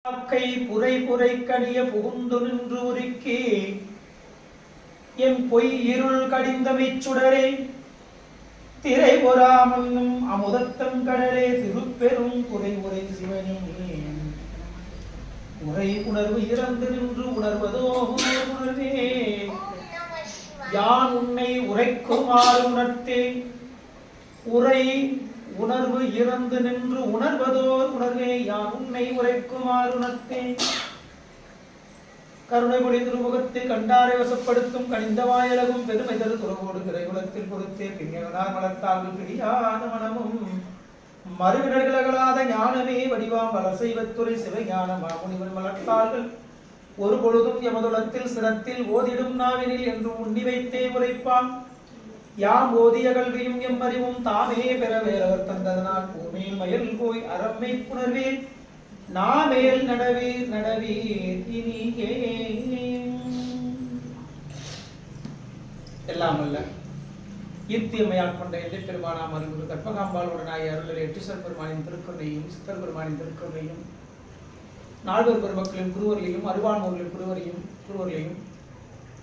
புரை புரை கடிய புகுந்து நின்று உருக்கி என் பொய் இருள் கடிந்தமைச் சுடரே திரை பொறாமன்னும் அமுதத்தம் கடலே திருப்பெரும் குறை உரை சிவனே உரை உணர்வு இறந்து நின்று உணர்வதோ உணர்வே யான் உன்னை உரைக்குமாறு உணர்த்தேன் உரை உணர்வு இறந்து நின்று உணர்வதோர் உணர்வே யான் உன்னை உரைக்குமாறு உணர்த்தேன் கருணை பொழி திருமுகத்தில் கண்டாரை வசப்படுத்தும் கனிந்த வாயலகும் பெருமை தரு துறவோடு திரைகுலத்தில் பொறுத்தே பின்னேவனார் மலர்த்தார்கள் பிரியாத மனமும் மறுவிடர்களாத ஞானமே வடிவாம் வலசைவத்துறை சிவஞான மாமுனிவன் மலர்த்தார்கள் ஒரு பொழுதும் எமதுலத்தில் சிரத்தில் ஓதிடும் நாவினில் என்று உண்ணி வைத்தே உரைப்பான் யாம் ஓதிய கல்வியும் எம்மறிவும் தாமே பெற வேறவர் தந்ததனால் பூமேல் மயல் போய் அறம்மை புணர்வேன் நாமேல் நடவீர் நடவீர் இனியே. எல்லாம் அல்ல ஈர்த்தியம்மையால் கொண்ட எல்லை பெருமானாம் அருள்குரு கற்பகாம்பாளுடனாய் அருளில் எட்டுசர் பெருமானின் திருக்கருணையும் சித்தர் பெருமானின் திருக்கருணையும் நால்வர் பெருமக்களின் குருவர்களையும் அருவான்மூர்களின் குருவர்களையும்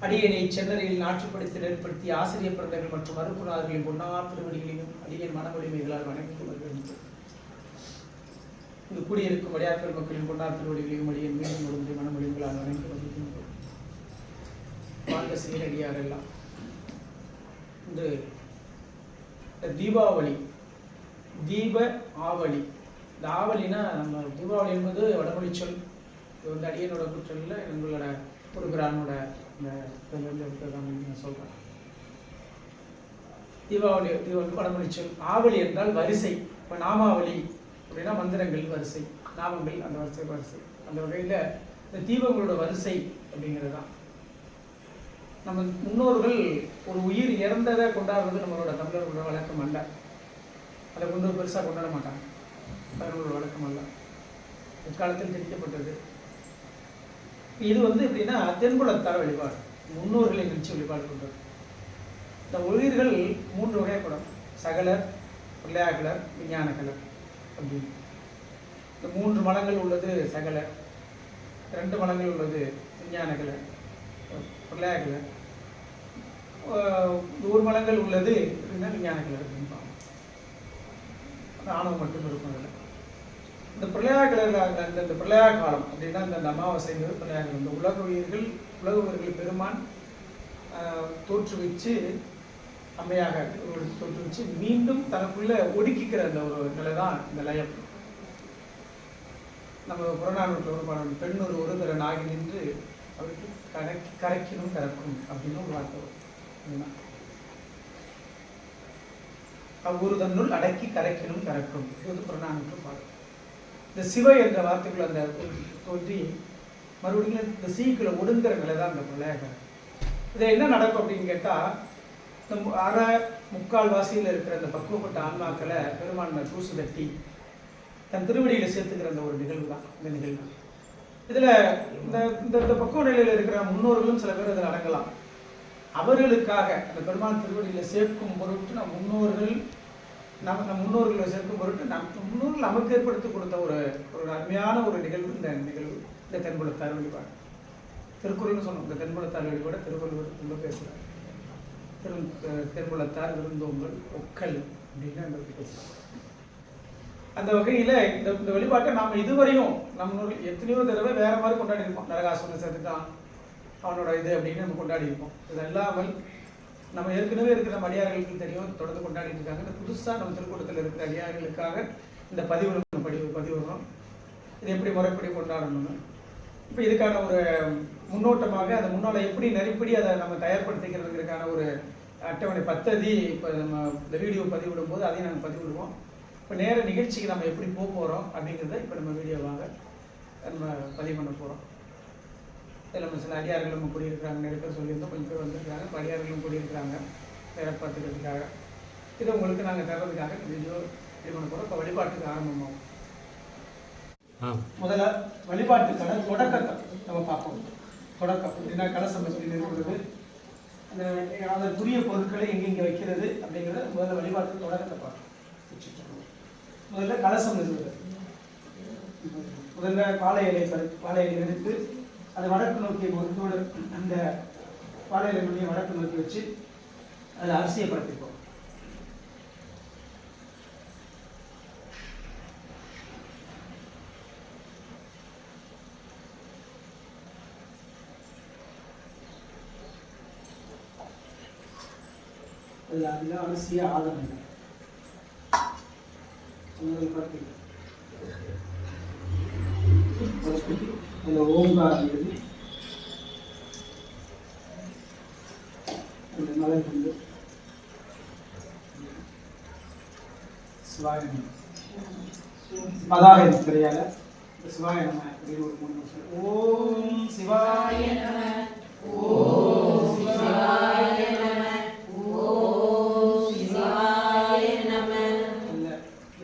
அடியனை சென்னரையில் நாட்டுப்படுத்தி ஏற்படுத்திய ஆசிரியர் பிறந்தர்கள் மற்றும் அருக்குநாதர்களின் பொன்னார் திருவடிகளையும் அடியன் மனவலிமைகளால் வணங்கி கொள்கிறேன். இங்கு கூடியிருக்கும் அடியார் பெருமக்களின் பொன்னார் திருவடிகளையும் அடியன் மீண்டும் ஒழுங்கு மனமொழிகளால் வணங்கி கொள்கின்றோம். வாழ்க சீரடியார் எல்லாம். இந்த தீபாவளி தீப ஆவளி, இந்த ஆவலினா நம்ம தீபாவளி என்பது வடமொழி சொல். இது வந்து அடியனோட குற்றல்ல எங்களோட ஒரு பிரானோட நான் சொல்றேன். தீபாவளி வடமொழி சொல். ஆவலி என்றால் வரிசை. இப்போ நாமாவளி அப்படின்னா மந்திரங்கள் வரிசை, நாமங்கள் அந்த வரிசை. அந்த வகையில் இந்த தீபங்களோட வரிசை அப்படிங்கிறது தான். நம்ம முன்னோர்கள் ஒரு உயிர் இறந்ததை கொண்டாடுறது நம்மளோட தமிழர்களோட வழக்கம் அல்ல. அதை கொண்டு பெருசாக கொண்டாட மாட்டாங்க. தமிழர்களோட வழக்கம் அல்ல, இக்காலத்தில் திணிக்கப்பட்டது. இது வந்து எப்படின்னா தென்புலத்தார் வழிபாடு, முன்னோர்களை நிகழ்ச்சி வழிபாடு கொண்டது. இந்த உயிர்கள் 3 வகைப்படும்: சகலர், பிள்ளையாகலர், விஞ்ஞானகலர் அப்படின்னு. இந்த 3 மலங்கள் உள்ளது சகலர், 2 மலங்கள் உள்ளது விஞ்ஞானகலர், பிள்ளையாகலர். 1 மலங்கள் உள்ளது அப்படின்னா விஞ்ஞானகலர் அப்படின்பாங்க. ஆணவம் மட்டும் இருக்கும் அதில். இந்த பிரளயா கலர், இந்த பிரளயா காலம் அப்படின்னா இந்த அமாவாசைங்கிறது பிரளயாக. இந்த உலக உயிர்கள் பெருமான் தோற்றுவிச்சு அம்மையாக தோற்றுவிச்சு மீண்டும் தனக்குள்ள ஒடுக்கிக்கிற அந்த ஒரு நிலை தான் இந்த லயம். நம்ம புறநானூற்றில் ஒரு பாடம், பெண் ஒரு தரன் ஆகி நின்று அவருக்கு கரைக்கணும் கறக்கும் அப்படின்னு ஒரு வார்த்தை வரும். அவ்வொரு தன்னுள் அடக்கி கரைக்கணும் கறக்கும், இது வந்து புறநானூற்று பாடம். இந்த சிவ என்ற வார்த்தைக்குள்ள அந்த தோன்றி மறுபடியும் இந்த சீக்கிர ஒடுங்குற நிலை தான் இந்த பிரளயகரம். இதில் என்ன நடக்கும் அப்படின்னு கேட்டால், இந்த அரை முக்கால் வாசியில் இருக்கிற அந்த பக்குவப்பட்ட ஆன்மாக்களை பெருமான்மை தூசு தட்டி தன் திருவடியில் சேர்த்துக்கிற அந்த ஒரு நிகழ்வு தான் இந்த நிகழ்வு. இதில் இந்த இந்த பக்குவ நிலையில் இருக்கிற முன்னோர்களும் சில பேர் இதில் அடங்கலாம். அவர்களுக்காக அந்த பெருமான் திருவடியில் சேர்க்கும் பொருட்டு நம் முன்னோர்களை சேர்க்கும் பொருட்டு முன்னோர்கள் நமக்கு ஏற்படுத்தி கொடுத்த ஒரு அருமையான ஒரு நிகழ்வு இந்த தென்புலத்தார் வழிபாடு. திருக்குறள்னு சொன்னோம். இந்த தென்புலத்தார் வழிபாடு திருக்குறள் ரொம்ப பேசுகிறார். தென்புலத்தார் விருந்தோம்பல் ஒக்கல் அப்படின்னு அந்த பேசுகிறார். அந்த வகையில் இந்த வழிபாட்டை நாம் இதுவரையும் நம்மளோட எத்தனையோ தடவை வேற மாதிரி கொண்டாடி இருப்போம். நரகாசுரனை சேர்த்துட்டான் அவனோட இது அப்படின்னு நம்ம கொண்டாடி இருப்போம். இது அல்லாமல் நம்ம ஏற்கனவே இருக்கிற நம்ம அடியார்களுக்கு தெரியும், தொடர்ந்து கொண்டாடிட்டு இருக்காங்க. இந்த புதுசாக நம்ம திருக்கூட்டத்தில் இருக்கிற அடியார்களுக்காக இந்த பதிவிடணும். இது எப்படி முறைப்படி கொண்டாடணும்னு இப்போ இதுக்கான ஒரு முன்னோட்டமாக அந்த முன்னால் எப்படி நெறிப்படி அதை நம்ம தயார்படுத்திக்கிறதுங்கிறதுக்கான ஒரு அட்டவணை பத்ததி இப்போ நம்ம இந்த வீடியோ பதிவிடும் போது அதையும் நாங்கள் பதிவிடுவோம். இப்போ நேர நிகழ்ச்சிக்கு நம்ம எப்படி போக போகிறோம் அப்படிங்கிறத இப்போ நம்ம வீடியோவாக நம்ம பதிவு பண்ண போகிறோம். இதில் நம்ம சில அடியார்கள் நம்ம கூடியிருக்கிறாங்க, நிறைய பேர் சொல்லியிருந்தோம், கொஞ்சம் பேர் வந்திருக்காங்க. இப்போ அடியார்களும் கூடியிருக்கிறாங்க வேலை பார்த்துக்கிறதுக்காக. இதை உங்களுக்கு நாங்கள் தர்றதுக்காக வீடியோ ரெடி பண்ண போகிறோம். இப்போ வழிபாட்டுக்கு ஆரம்பமாகும். முதல்ல வழிபாட்டுக்கான தொடக்கத்தை நம்ம பார்ப்போம். தொடக்கம் அப்படின்னா கலசம் சொல்லி இருக்கிறது, அந்த அதற்குரிய பொருட்களை எங்கெங்கே வைக்கிறது அப்படிங்கிறத முதல்ல வழிபாட்டு தொடக்கத்தை பார்ப்போம். முதல்ல கலசம் இருக்குது. முதல்ல வாழை இலை எடுத்து அதை வடக்கு நோக்கி ஒரு அந்த வாழை இலை நுனியை வடக்கு நோக்கி வச்சு அதில் அரிசியை பரப்பிப்போம். அதில் அரிசியை ஆதரவு பரப்பி அதில் ஓங்காரம் எழுதி அந்த மலை கொண்டு சிவாய பதாக கிடையாது சிவாய நம அப்படின்னு ஒரு 3 நிமிஷம். ஓம் சிவாய நம, ஓம் சிவாய நம, ஓம் சிவாய நம. இல்ல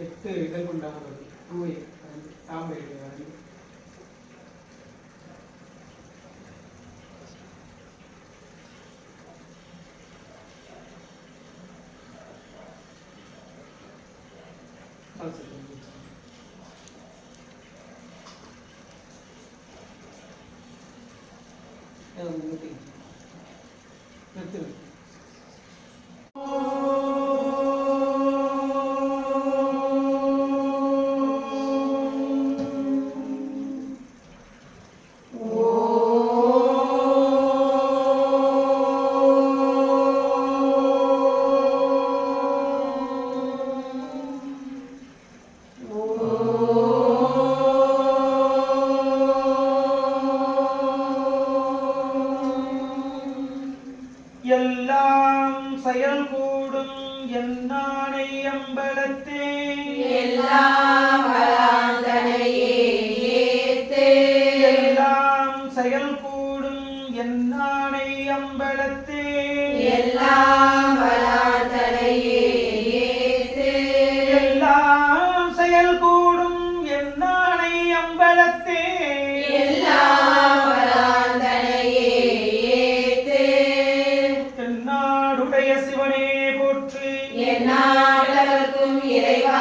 8 இதழ் கொண்டாடுறது தூய தாம்பரை எல்லாம் செயல் கூடும் என்னானை அம்பலத்தே எல்லாம் செயல் கூடும் என்னானை அம்பலத்தே எல்லாம் செயல் கூடும் என்னானை அம்பலத்தே சிவனே போற்றி, எந்நாட்டவர்க்கும் இறைவா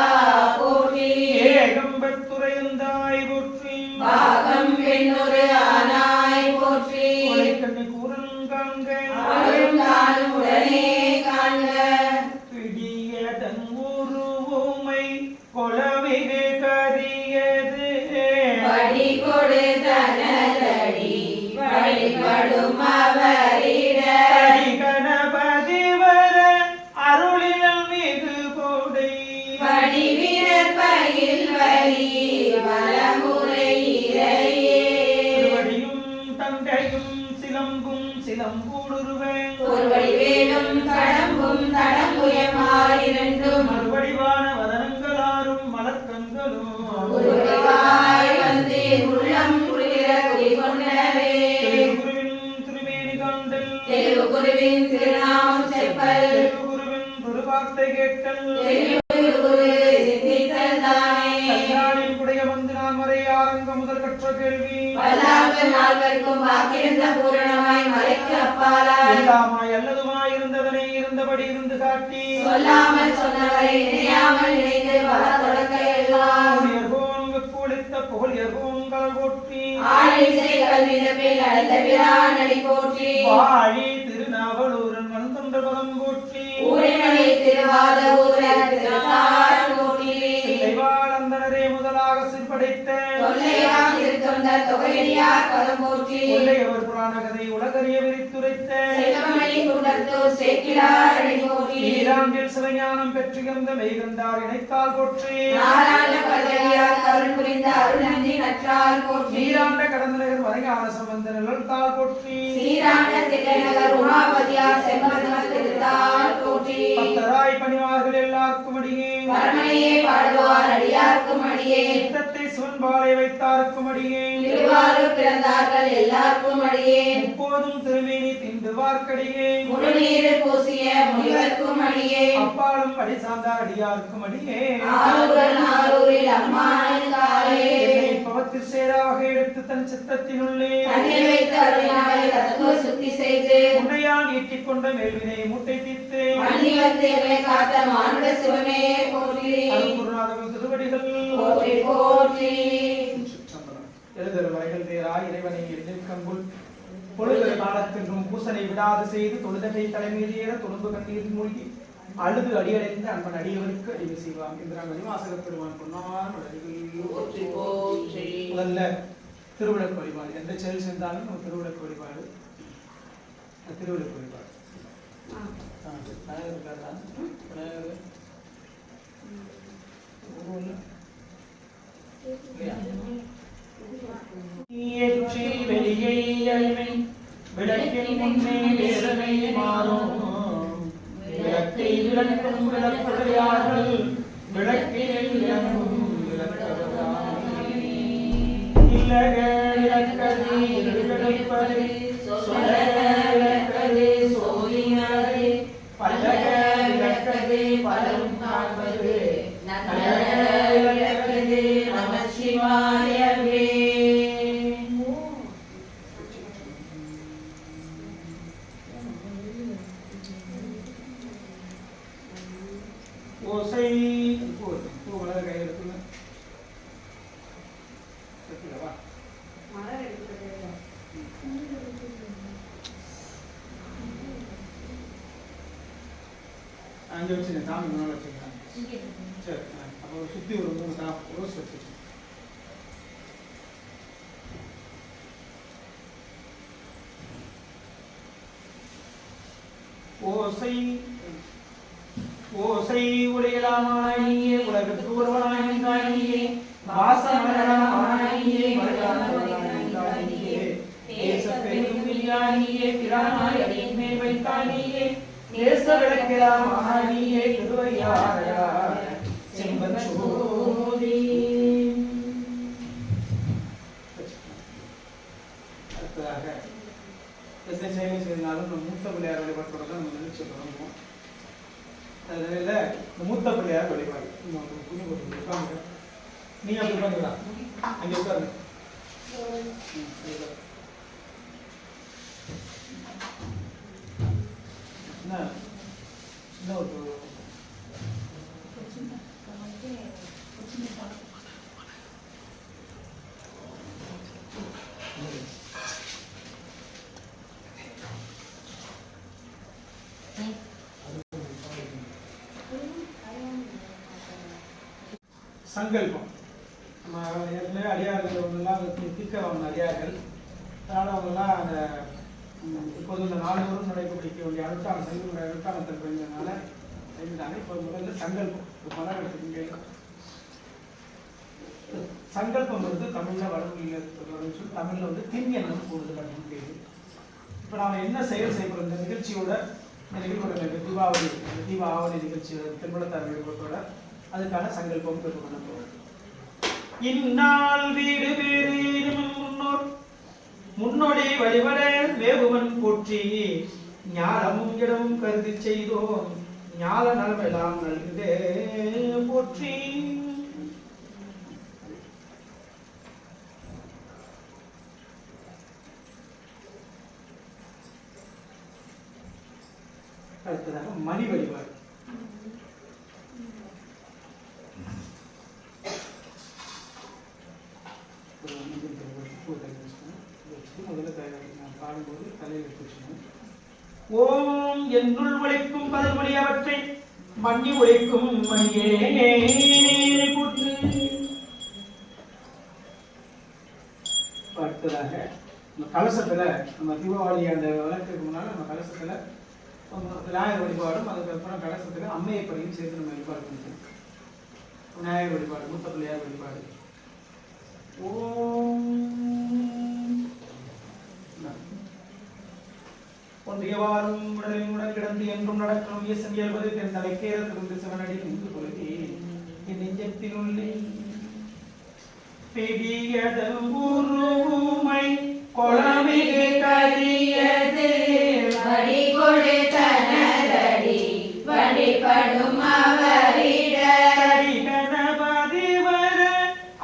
போற்றி, ஏகம்பத்துரையந்தாய் போற்றி, பாகம் பெண்ணொரு ஆனாய் போற்றி, கொலைக்கண்ணி கூறல் காண்க அவரும் தானும் உடனே காண்க, பிடியதன் உருவுமை கொலமிகு கரியது படி கொடு தனதடி வழிபடும் அவரிட ஒருவடிவேலும் தடம்பும் தடம்புயமாயிரண்டும் மறுவடிவான வதனங்களாரும் மலர்கண்களும் ஒருவடிவாய் வந்து உள்ளம் குளிர குடிகொண்டவே திருமேனி காண்டல் குருவின் திருநாமம் செப்பல் குருவின் திருவார்த்தை கேட்டல் சிந்தித்தல் தானே கல்யாணின் குடைய வந்து நான் வரை ஆரங்க முதல் கற்ற கேள்வி வல்லாமல் நால்வர்க்கும் வாக்கிருந்த பூரணமாய் மறைக்கு அப்பாலாய் எல்லாமாய் அல்லதுமாய் இருந்தவனை இருந்தபடி இருந்து காட்டி சொல்லாமல் சொன்னவரை நினையாமல் நினைந்து பல தொடக்க எல்லாம் கூலித்த புகழியர்கோங்கள் போற்றி ஆழிசை கல்விதப்பில் அடைந்த பிரானடி போற்றி வாழி திருநாவலூரன் வந்தொன்ற பதம் போற்றி ஊழிமணி திருவாத ஊரர் திருத்தாள் போற்றி தெய்வாளந்தனரே முதலாக சிற்படைத்த தொல்லையாம் திருத்தொண்டர் தொகையடியார் பதம் போற்றி கொள்ளையவர் புராண கதை உலகறிய விரித்துரைத்த செல்வமணி குண்டத்தூர் சேக்கிழார் அடி போற்றி ஈராண்டில் சிவஞானம் பெற்றிருந்த மெய்கண்டார் இணைத்தால் போற்றி நாராயண பல்லவியார் கருள் புரிந்த அருள்நந்தி நற்றால் போற்றி ஈராண்ட கடந்தநகர் வரையான சம்பந்த நிழல்தாள் போற்றி சீராண்ட தில்லைநகர் உமாபதியார் செம்பதமர் திருத்தாள் போற்றி பக்தராய் பணிவார்கள் எல்லாருக்கும் அடியே பரமனையே பாடுவார் அடியார்க்கும் அடியே சித்தத்தை சிவன்பாலை வைத்தாருக்கும் அடியே திருவாரூர் பிறந்தார்கள் எல்லாருக்கும் அடியே எப்போதும் திருமேனி திண்டுவார்க்கடியே முழுநீர் பூசிய முனிவர்க்கும் அடியே அப்பாலும் படி சார்ந்தார் அடியாருக்கும் அடியே ஆரூரில் அம்மானின் காலே பவத்தில் சேராக எடுத்து தன் சித்தத்தினுள்ளே தன்னை வைத்து அருளினாலே தத்துவ சுத்தி செய்து உன்னையால் ஈட்டிக் கொண்ட மேல்வினை மூட்டை தீர்த்து மன்னி வந்து எம்மை காத்த மானுட சிவமே போற்றி அருள்குருநாதர் திருவடிகள் போற்றி போற்றி. எழுதர் வரைகள் தேராய் இறைவனை எதிர்கங்குள் பொழுது காலத்தின்றும் பூசனை விடாது செய்து தொழுதகை தலைமையிலேற தொழும்பு கண்ணீர் மூழ்கி அழுது அடியடைந்த அன்பன் அடியவருக்கு அடிவு செய்வான் என்கிறாங்க வாசக பெருமான் பொன்னார் முதல்ல திருவிளக்கு வழிபாடு எந்த செயல் செஞ்சாலும் நம்ம திருவிளக்கு வழிபாடு திருவிளக்கு வழிபாடு விளக்கின் முன்னே வேதனை மாறும் விளக்கை விளக்கும் விளக்குடையார்கள் விளக்கில் அங்கே வச்சுங்க சாமி முன்னால் வச்சுக்கலாம். சரி, அப்போ சுற்றி ஒரு 3 ரோஸ் வச்சுக்கோங்க. ஓசை ஓசை உடையலாமாயே உலகத்துக்கு ஒருவனாய் நின்றாயே வாசமலராமாயே மலராமாயே தேசப்பெரும் விஞ்ஞானியே பிரானாய் அடியின் மேல் வைத்தானியே தேச விளக்கிலாமாயே திருவையாரா செம்பச்சோதி. அடுத்ததாக எந்த செயலை செய்தாலும் நம்ம மூத்த பிள்ளையார் வழிபாட்டோட தான் நம்ம நினைச்சு தொடங்குவோம். அதில் இந்த மூத்த பிள்ளையார் வழிபாடு உட்காந்து நீங்க அப்படி உட்காந்துக்கலாம். அங்கே உட்காருங்க. சின்ன ஒரு சங்கல்பம். நம்ம ஏற்கனவே அடியார்கள் அவங்கெல்லாம் திக்க அவங்க அடியார்கள். அதனால் அவங்கெல்லாம் அந்த இப்போது இந்த 4 ஊரும் நடைபெற்றிக்க வேண்டிய அழுத்தான சைவ அழுத்தானத்தில் போயிருந்ததுனால செய்தாங்க. இப்போ முதல்ல சங்கல்பம் மலர் எடுத்துக்கிங்க. சங்கல்பம் வந்து தமிழில் வடமொழியில் சொல்லி தமிழில் வந்து திண்யனம் கூடுதல் அப்படின்னு பேரு. இப்போ நாம் என்ன செயல் செய்யப்படுறோம் இந்த நிகழ்ச்சியோட தீபாவளி தீபாவளி நிகழ்ச்சியோட திருமணத்தார் வழிபாட்டோட அதுக்கான சங்கல்பம் பெற்று பண்ண போகிறோம். இந்நாள் வீடு வேறு முன்னோர் முன்னோடி வழிபட வேகுவன் போற்றி ஞானமும் இடமும் கருதி செய்தோம் ஞான நலமெல்லாம் நல்குதே போற்றி. அடுத்ததாக மணி வழிபாடு. முதல்ல பாடும்போது தலையில் வச்சுக்கணும். ஓம் என்னுள் ஒழிக்கும் பதமொழி அவற்றை மண்ணி ஒழிக்கும் மணியே போற்றி. அடுத்ததாக நம்ம கலசத்துல நம்ம தீபாவளி அந்த விளக்குக்கு முன்னால நம்ம கலசத்துல விநாயகர் வழிபாடும் அதுக்கப்புறம் கலசத்துல அம்மையை படியும் சேர்த்து நம்ம வழிபாடு பண்ணிக்கணும். விநாயகர் வழிபாடு மூத்த பிள்ளையார் வழிபாடு. ஓம் ஒன்றியவாறும் உடலின் உடல் கிடந்து என்றும் நடக்கணும் இயேசன் இயல்பது தென் தலைக்கேற திருந்து சிவனடி நின்று கொள்கே என் நெஞ்சத்தினுள்ளே பெரியதன் ஊருமை கொளமிகு கரியது வடி கொடு தனதடி வழிபடும் அவரிட கணபதி வர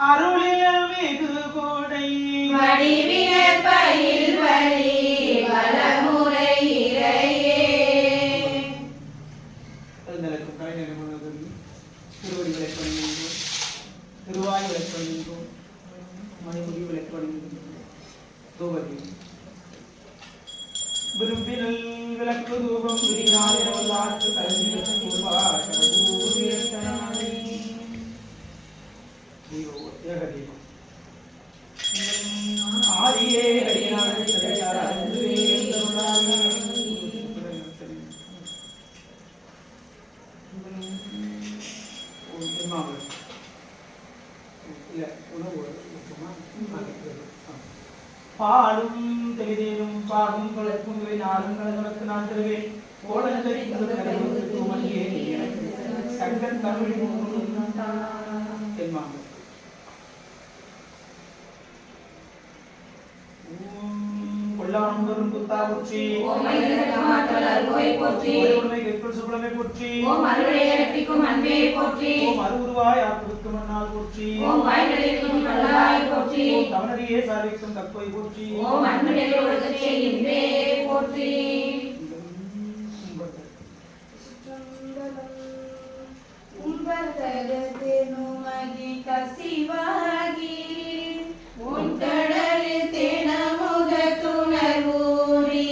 அருளிய மிகு கொடை வடிவினர் பயில் வழி வளமுறை இறையே. எழுந்தலுக்கும் கலைஞர் திருவடி விளக்கு திருவாய் விளக்கு மணிமுடி விளக்கு தூபதீபம் விரும்பினல் விளக்கு தூபம் விரிநாள் வரலாற்று கல்வியல் பூர்வா கடவுரியத்தனானே ஏகதீபம் ஆதியே அடியார் தலையார் அன்பே எந்தருளாயே பாடும் தெளிதேனும் பாடும் கலக்கும் நாளும் கலங்களுக்கு நான் தருவேன் சங்கன் தமிழ் என்பாங்க. கொல்லாம்பரும் குத்தா போற்றி ஓம் ஐயனார் போற்றி ஒருமை கேட்பல் சுபலமே போற்றி ஓம் அருளையடிக்கும் அன்பே போற்றி ஓம் அருவுருவாய் ஆக்குவிக்கும் மன்னால் போற்றி ஓம் வாய்களிலும் நல்லாய் போற்றி ஓம் தவனரியே சாரிக்கும் தப்பை போற்றி ஓம் அன்புடைய ஒழுக்கத்தை இன்றே போற்றி உம்பதகதெனுமகி கசிவாகி உன்கடலில் தினமுக துணர்வூரி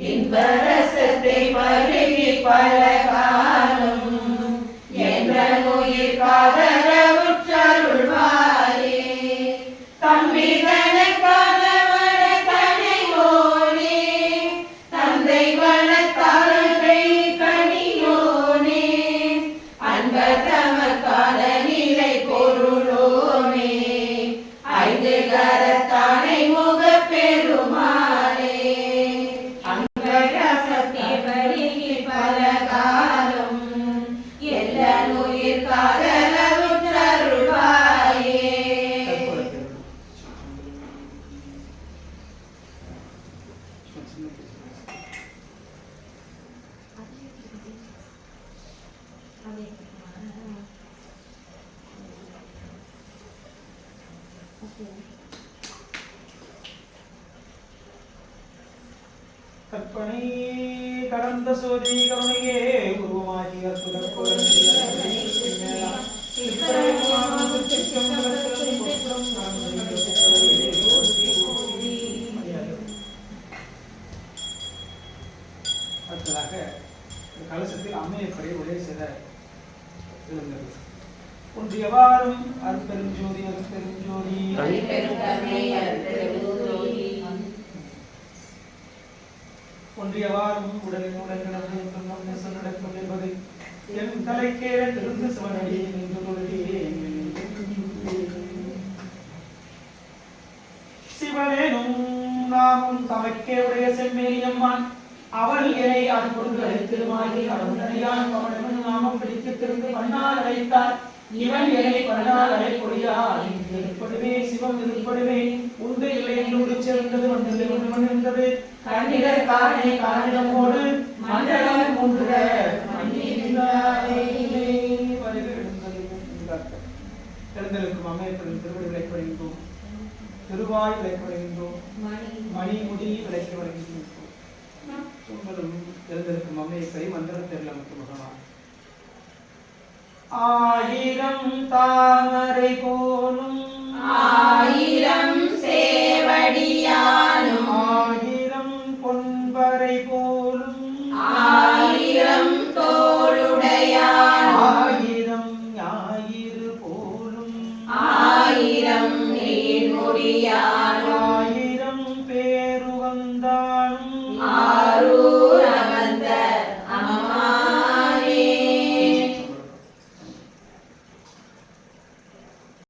இன்பரசத்தை பருகி பலகாலம் என்ற உயிர் காதரவுற்றருள்வாரே தம்பிதனக்கான வளக்கணையோனே தந்தை வளத்தாரகை கனியோனே அன்பதமக்கான நிலை பொருளோனே ஐந்து கரத்தானை முக பெருமாளே அங்கரசத்தை பருகி பலகாலம் எல்லா உயிர் காதலவுற்றருள்வாயே. கற்பனை கடந்த சோதி கருணையே உருவமாகி அற்புத அடுத்ததாக கலசத்தில் அம்மையப்படி ஒரே சில விளங்குகிறது. ஒன்றியவாறும் அருட்பெருஞ்சோதி அருட்பெருஞ்சோதி ஒன்றியவாறும் உடலின் உடல் நடக்கும் என்பது என் தலைக்கேற திருந்து சிவனடி சிவனேனும் நாமும் தமக்கே உடைய செம்மேலியம்மான் அவள் இறை அன்புக்கு அழைத்திருமாகி அவன் தனியான் அவன் நாமம் பிடித்து திருந்து மண்ணால் அழைத்தார் இவன் என்னை பண்ணால் அழைப்பொழியால் திருப்படுவே சிவம் திருப்படுவே உண்டு இல்லை என்று சேர்ந்தது வந்தது ஒன்று மண்ணிருந்தது கண்ணிடர் காணை காணிடமோடு மண்டலம் ஒன்ற எழுந்தலுக்கும் அம்மையப்படும் திருவடி விலைக்கு வழங்கின்றோம் திருவாய் விலைக்கு வழங்கின்றோம் மணி முடி விலைக்கு வழங்கின்றோம் உங்களும் எழுந்தலுக்கும் அம்மையப்பை மந்திரம் தெரியல முத்து முகமா ஆயிரம் தாமரை போலும் ஆயிரம் சேவடியானும் ஆயிரம் பொன்பரை போலும் ஆயிரம் தோளுடையான் ஆயிரம் ஞாயிறு போலும் ஆயிரம் நீர்முடியான் ஆயிரம் பேரு வந்தானும் ஆரூர்